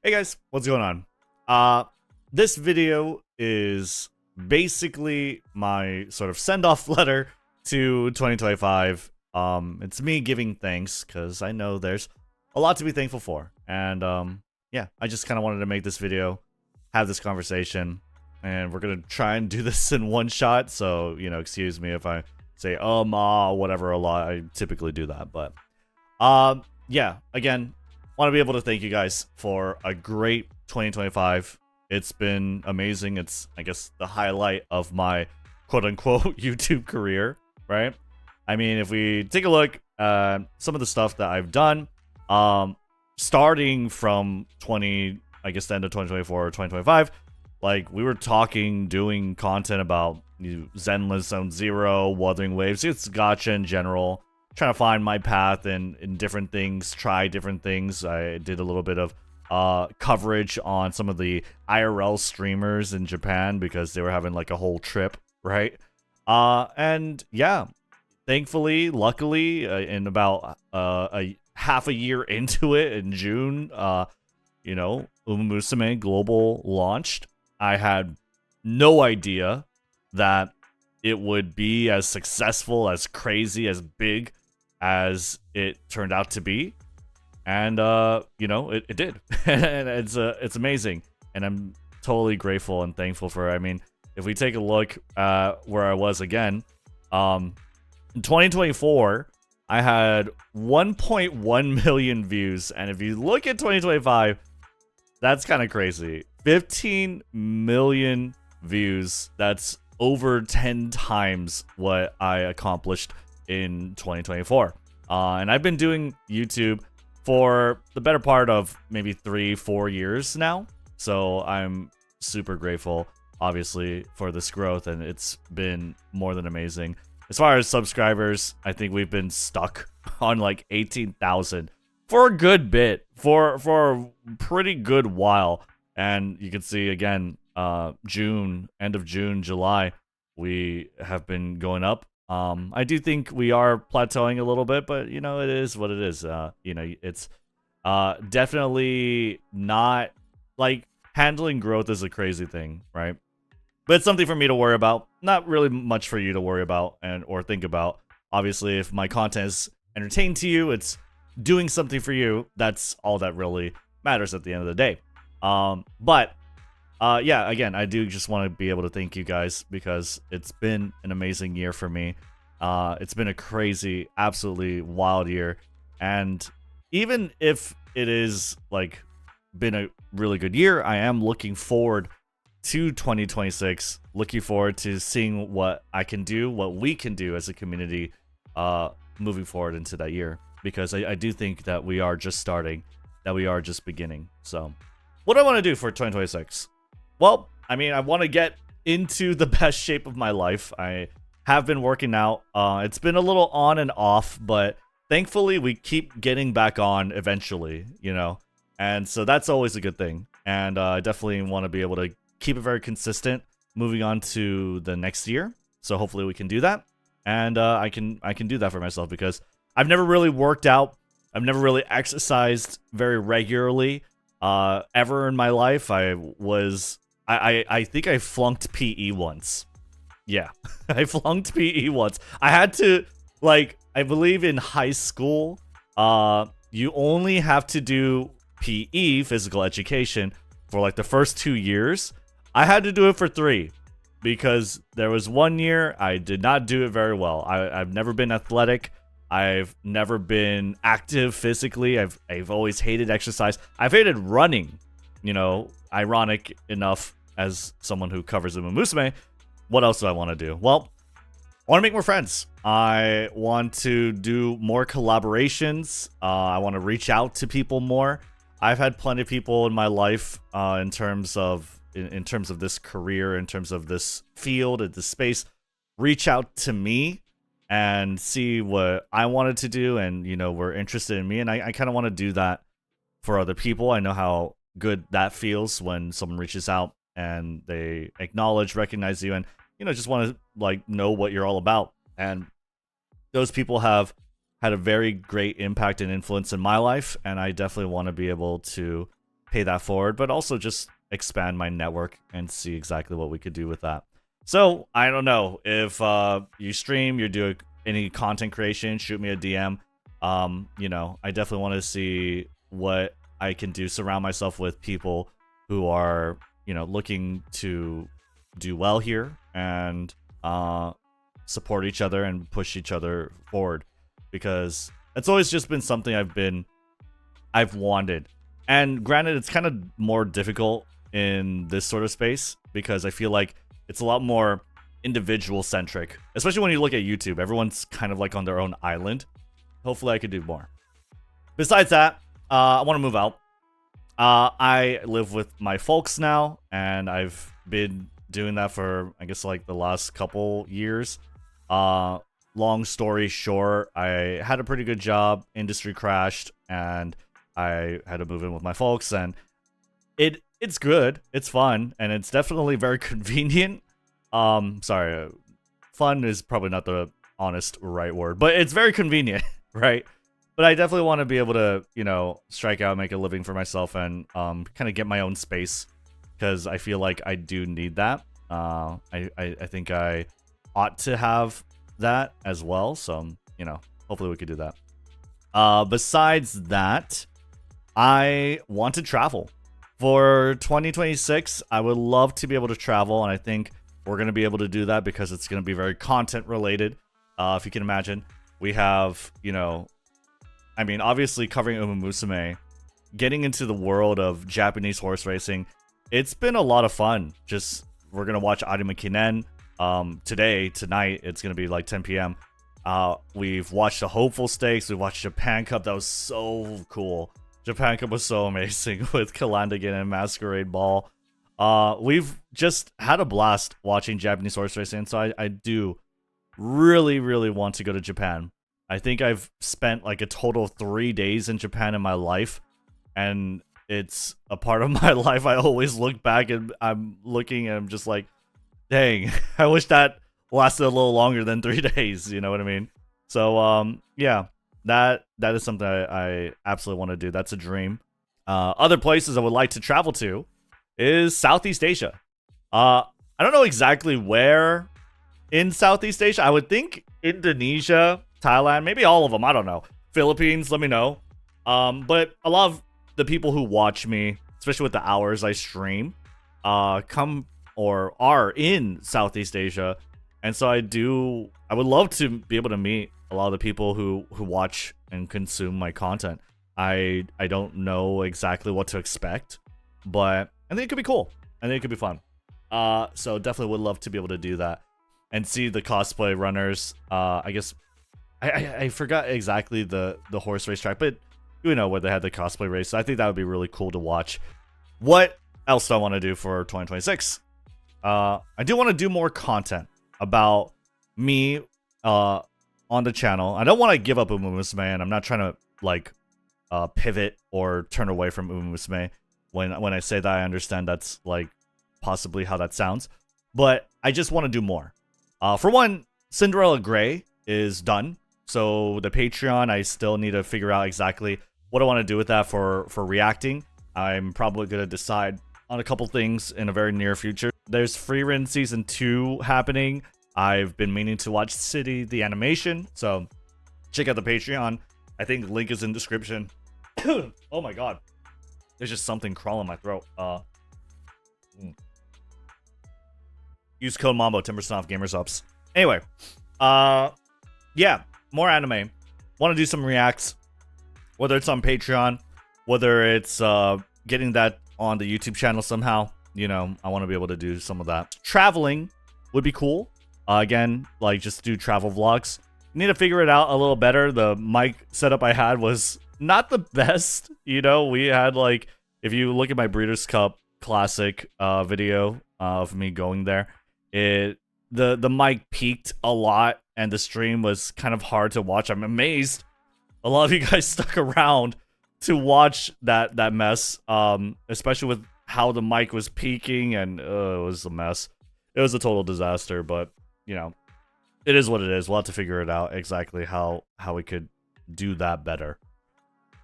Hey guys, what's going on? This video is basically my sort of send-off letter to 2025. It's me giving thanks because I know there's a lot to be thankful for. And yeah, I just kind of wanted to make this video, have this conversation, and we're gonna try and do this in one shot. So, excuse me if I say whatever a lot. I typically do that, but yeah, again, want to be able to thank you guys for a great 2025. It's been amazing. It's, I guess, the highlight of my quote-unquote YouTube career, right? I mean, if we take a look at some of the stuff that I've done, starting from the end of 2024 or 2025, like, we were doing content about Zenless Zone Zero, Wuthering Waves, it's gacha in general, trying to find my path in different things, try different things. I did a little bit of coverage on some of the IRL streamers in Japan because they were having like a whole trip, right? And yeah, thankfully, luckily, in about a half a year into it, in June, Musume Global launched. I had no idea that it would be as successful, as crazy, as big as it turned out to be. And it did. And it's amazing, and I'm totally grateful and thankful for it. I mean, if we take a look at where I was again, in 2024 I had 1.1 million views, and if you look at 2025, that's kind of crazy. 15 million views. That's over 10 times what I accomplished in 2024. And I've been doing YouTube for the better part of maybe 3-4 years now. So I'm super grateful, obviously, for this growth, and it's been more than amazing. As far as subscribers, I think we've been stuck on like 18,000 for a good bit, for a pretty good while. And you can see again, June, end of June, July, we have been going up. I do think we are plateauing a little bit, but it is what it is. It's definitely not like handling growth is a crazy thing, right? But it's something for me to worry about. Not really much for you to worry about or think about. Obviously, if my content is entertaining to you, it's doing something for you. That's all that really matters at the end of the day. Yeah, again, I do just want to be able to thank you guys because it's been an amazing year for me. It's been a crazy, absolutely wild year. And even if it is like been a really good year, I am looking forward to 2026, looking forward to seeing what I can do, what we can do as a community, moving forward into that year, because I do think that we are just starting, that we are just beginning. So what do I want to do for 2026? Well, I mean, I want to get into the best shape of my life. I have been working out. It's been a little on and off, but thankfully we keep getting back on eventually, and so that's always a good thing. And I definitely want to be able to keep it very consistent moving on to the next year. So hopefully we can do that, and I can do that for myself because I've never really worked out. I've never really exercised very regularly ever in my life. I think I flunked PE once. Yeah, I flunked PE once. I had to, like, I believe in high school, you only have to do PE, physical education, for like the first 2 years. I had to do it for 3 because there was 1 year I did not do it very well. I've never been athletic. I've never been active physically. I've always hated exercise. I've hated running. Ironic enough, as someone who covers Musume, what else do I want to do? Well, I want to make more friends. I want to do more collaborations. I want to reach out to people more. I've had plenty of people in my life, in terms of this career, in terms of this field, at this space, reach out to me and see what I wanted to do, and were interested in me, and I kind of want to do that for other people. I know how good that feels when someone reaches out and they acknowledge, recognize you, and just want to like know what you're all about. And those people have had a very great impact and influence in my life, and I definitely want to be able to pay that forward, but also just expand my network and see exactly what we could do with that. So I don't know if you stream, you're doing any content creation, shoot me a DM. You know, I definitely want to see what I can do, surround myself with people who are, you know, looking to do well here and support each other and push each other forward, because it's always just been something I've wanted. And granted, it's kind of more difficult in this sort of space because I feel like it's a lot more individual centric, especially when you look at YouTube. Everyone's kind of like on their own island. Hopefully I could do more. Besides that, I want to move out. I live with my folks now, and I've been doing that for, I guess, like the last couple years. Long story short, I had a pretty good job, industry crashed, and I had to move in with my folks, and it's good, it's fun, and it's definitely very convenient. Sorry, fun is probably not the honest right word, but it's very convenient, right? But I definitely want to be able to, you know, strike out, make a living for myself, and kind of get my own space, because I feel like I do need that. I think I ought to have that as well, so, you know, hopefully we could do that. Besides that, I want to travel. For 2026, I would love to be able to travel, and I think we're going to be able to do that because it's going to be very content related. If you can imagine, we have, you know, I mean, obviously covering Uma Musume, getting into the world of Japanese horse racing, it's been a lot of fun. Just, we're going to watch Arima Kinen tonight, it's going to be like 10 p.m. We've watched the Hopeful Stakes, we watched Japan Cup, that was so cool. Japan Cup was so amazing with Kalandigan and Masquerade Ball. We've just had a blast watching Japanese horse racing, so I do really, really want to go to Japan. I think I've spent like a total of 3 days in Japan in my life, and it's a part of my life I always look back and I'm looking and I'm just like, dang, I wish that lasted a little longer than 3 days, you know what I mean? So, yeah, that is something I absolutely want to do. That's a dream. Other places I would like to travel to is Southeast Asia. I don't know exactly where in Southeast Asia. I would think Indonesia, Thailand, maybe all of them. I don't know. Philippines, let me know. But a lot of the people who watch me, especially with the hours I stream, come or are in Southeast Asia. And so I would love to be able to meet a lot of the people who watch and consume my content. I don't know exactly what to expect, but I think it could be cool. I think it could be fun. So definitely would love to be able to do that and see the cosplay runners. I guess I forgot exactly the horse race track, but you know where they had the cosplay race. So I think that would be really cool to watch. What else do I want to do for 2026? I do want to do more content about me on the channel. I don't want to give up Uma Musume, and I'm not trying to like pivot or turn away from Uma Musume. When I say that, I understand that's like possibly how that sounds, but I just want to do more. For one, Cinderella Grey is done, so the Patreon, I still need to figure out exactly what I want to do with that for reacting. I'm probably gonna decide on a couple things in a very near future. There's Freerun Season 2 happening. I've been meaning to watch City, the animation, so check out the Patreon. I think link is in description. Oh my god. There's just something crawling my throat. Use code Mambo, 10% off GamerSups. Anyway, yeah, more anime. Want to do some reacts, whether it's on Patreon, whether it's getting that on the YouTube channel somehow. You know, I want to be able to do some of that. Traveling would be cool. Again, like just do travel vlogs. Need to figure it out a little better. The mic setup I had was not the best. You know, we had like, if you look at my Breeders' Cup Classic video of me going there, the mic peaked a lot and the stream was kind of hard to watch. I'm amazed a lot of you guys stuck around to watch that mess, especially with how the mic was peaking, and it was a mess. It was a total disaster, but you know, it is what it is. We'll have to figure it out exactly how we could do that better.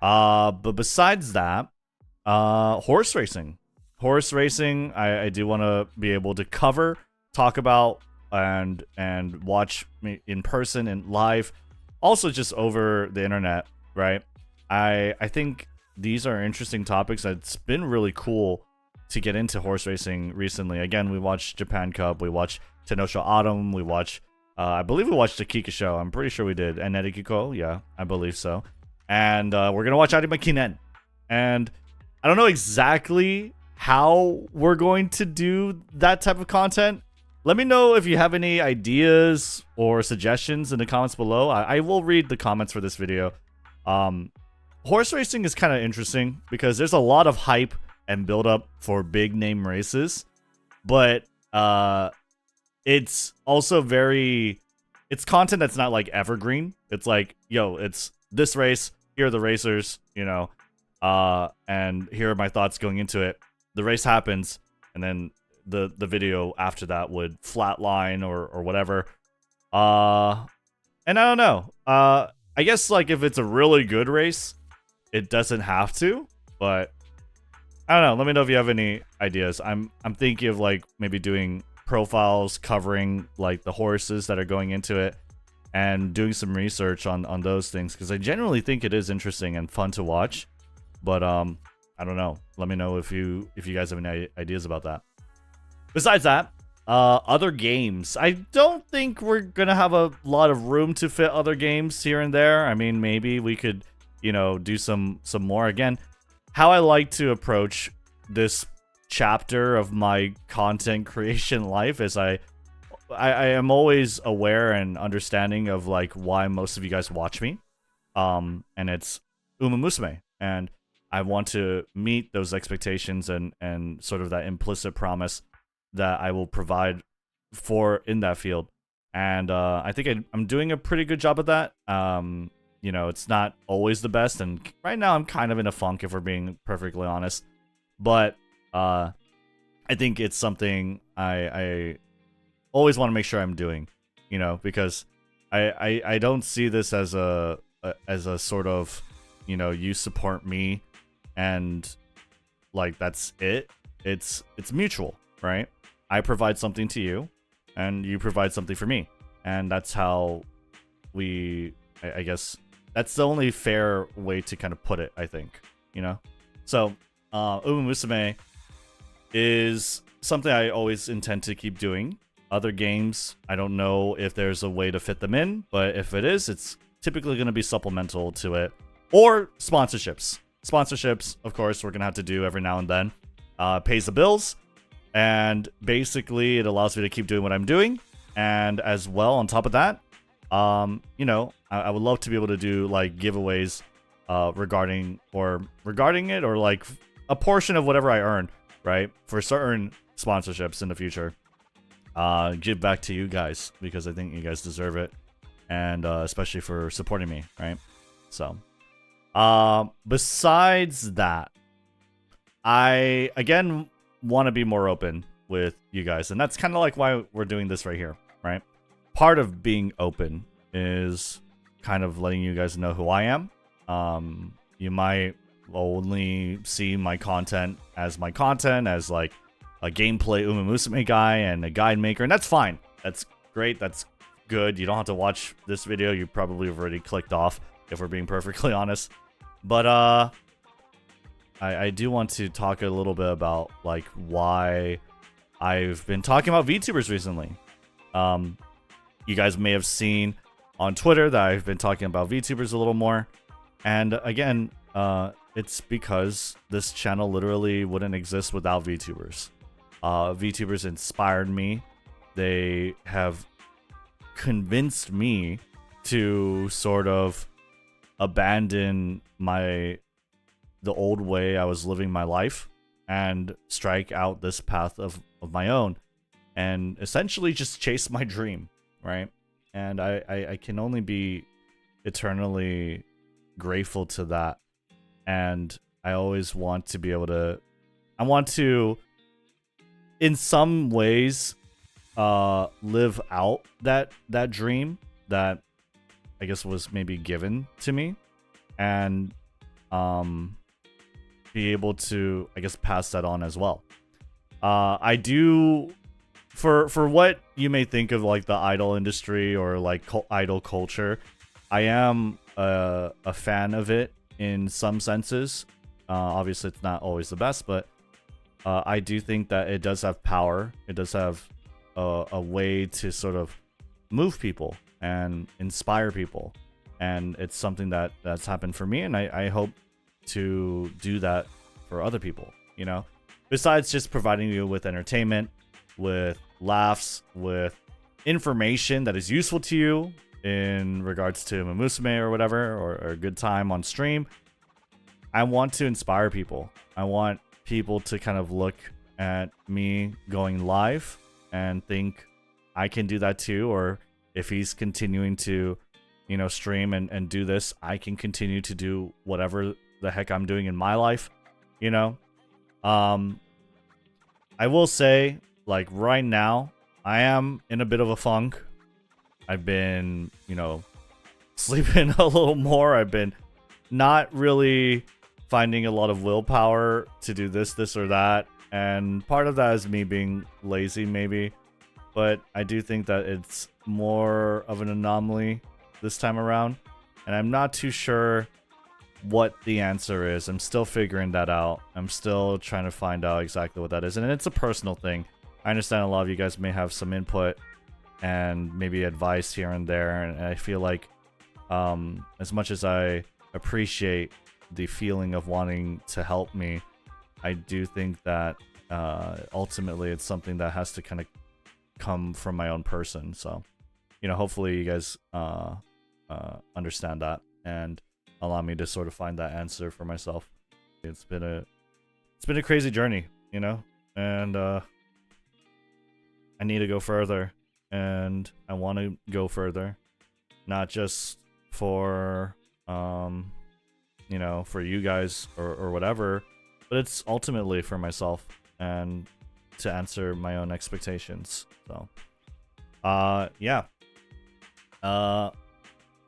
But besides that, Horse racing. Horse racing, I do want to be able to cover, talk about, and watch me in person and live. Also just over the internet, right? I think these are interesting topics. It's been really cool to get into horse racing recently. Again, we watched Japan Cup, we watched Tenosha Autumn, we watched I believe we watched the Kika show. I'm pretty sure we did. And Nerikiko, yeah, I believe so. And we're gonna watch Arima Kinen. And I don't know exactly how we're going to do that type of content. Let me know if you have any ideas or suggestions in the comments below. I will read the comments for this video. Horse racing is kind of interesting because there's a lot of hype and build up for big name races, but it's also it's content that's not like evergreen. It's like, yo, it's this race, here are the racers, you know, and here are my thoughts going into it. The race happens, and then the video after that would flatline or whatever. And I don't know. I guess like if it's a really good race, it doesn't have to, but I don't know. Let me know if you have any ideas. I'm thinking of like maybe doing profiles covering like the horses that are going into it and doing some research on those things, because I generally think it is interesting and fun to watch. But I don't know. Let me know if you guys have any ideas about that. Besides that, other games. I don't think we're gonna have a lot of room to fit other games here and there. I mean, maybe we could, you know, do some more. Again, how I like to approach this chapter of my content creation life is I am always aware and understanding of like why most of you guys watch me. And it's Uma Musume, and I want to meet those expectations and sort of that implicit promise that I will provide for in that field. And I think I'm doing a pretty good job of that. You know, it's not always the best, and right now I'm kind of in a funk, if we're being perfectly honest. But I think it's something I always want to make sure I'm doing, you know, because I don't see this as a sort of, you know, you support me and like that's it. It's mutual, right? I provide something to you and you provide something for me, and that's how I guess that's the only fair way to kind of put it, I think, you know. So Uma Musume is something I always intend to keep doing. Other games, I don't know if there's a way to fit them in, but if it is, it's typically going to be supplemental to it. Or sponsorships. Sponsorships, of course, we're going to have to do every now and then. Pays the bills, and basically it allows me to keep doing what I'm doing. And as well, on top of that, you know, I would love to be able to do like giveaways regarding it, or like a portion of whatever I earn, right, for certain sponsorships in the future. Give back to you guys, because I think you guys deserve it, and especially for supporting me, right? So besides that, I again want to be more open with you guys, and that's kind of like why we're doing this right here, right? Part of being open is kind of letting you guys know who I am. You might only see my content as like a gameplay Uma Musume guy and a guide maker, and that's fine. That's great. That's good. You don't have to watch this video. You probably have already clicked off, if we're being perfectly honest. But I do want to talk a little bit about like why I've been talking about VTubers recently. You guys may have seen on Twitter that I've been talking about VTubers a little more, and again, it's because this channel literally wouldn't exist without VTubers. VTubers inspired me. They have convinced me to sort of abandon the old way I was living my life and strike out this path of my own, and essentially just chase my dream, right? And I can only be eternally grateful to that. And I always want to be able to, I want to, in some ways, live out that dream that I guess was maybe given to me. And be able to, I guess, pass that on as well. I do, for what you may think of like the idol industry or like idol culture, I am a fan of it in some senses. Obviously, it's not always the best, but I do think that it does have power. It does have a way to sort of move people and inspire people, and it's something that's happened for me, and I hope to do that for other people. You know, besides just providing you with entertainment, with laughs, with information that is useful to you in regards to Mamusume or whatever, or a good time on stream. I want to inspire people. I want people to kind of look at me going live and think I can do that too, or if he's continuing to, you know, stream and do this, I can continue to do whatever the heck I'm doing in my life, you know. I will say, like, right now I am in a bit of a funk. I've been, you know, sleeping a little more. I've been not really finding a lot of willpower to do this or that, and part of that is me being lazy maybe, but I do think that it's more of an anomaly this time around, and I'm not too sure what the answer is. I'm still figuring that out. I'm still trying to find out exactly what that is, and it's a personal thing. I understand a lot of you guys may have some input and maybe advice here and there, and I feel like as much as I appreciate the feeling of wanting to help me, I do think that ultimately it's something that has to kind of come from my own person. So, you know, hopefully you guys understand that and allow me to sort of find that answer for myself. It's been a crazy journey, you know, and I need to go further, and I want to go further, not just for you know, for you guys or whatever, but it's ultimately for myself and to answer my own expectations. So yeah, I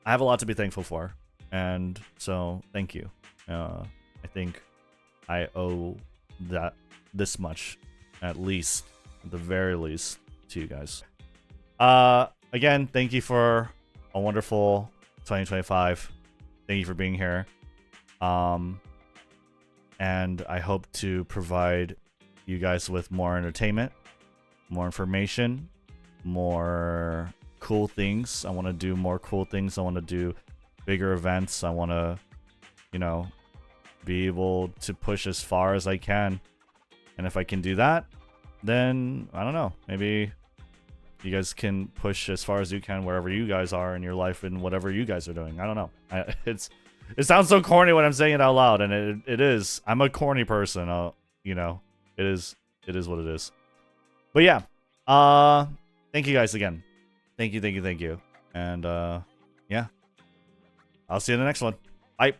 have a lot to be thankful for, and so thank you. I think I owe that this much, at least, at the very least, to you guys. Again, thank you for a wonderful 2025. Thank you for being here. And I hope to provide you guys with more entertainment, more information, more cool things. I want to do more cool things. I want to do bigger events. I want to, you know, be able to push as far as I can. And if I can do that, then I don't know, maybe you guys can push as far as you can wherever you guys are in your life and whatever you guys are doing. I don't know. It sounds so corny when I'm saying it out loud, and it is. I'm a corny person. You know, it is what it is. But yeah, thank you guys again. Thank you. And yeah, I'll see you in the next one. Bye.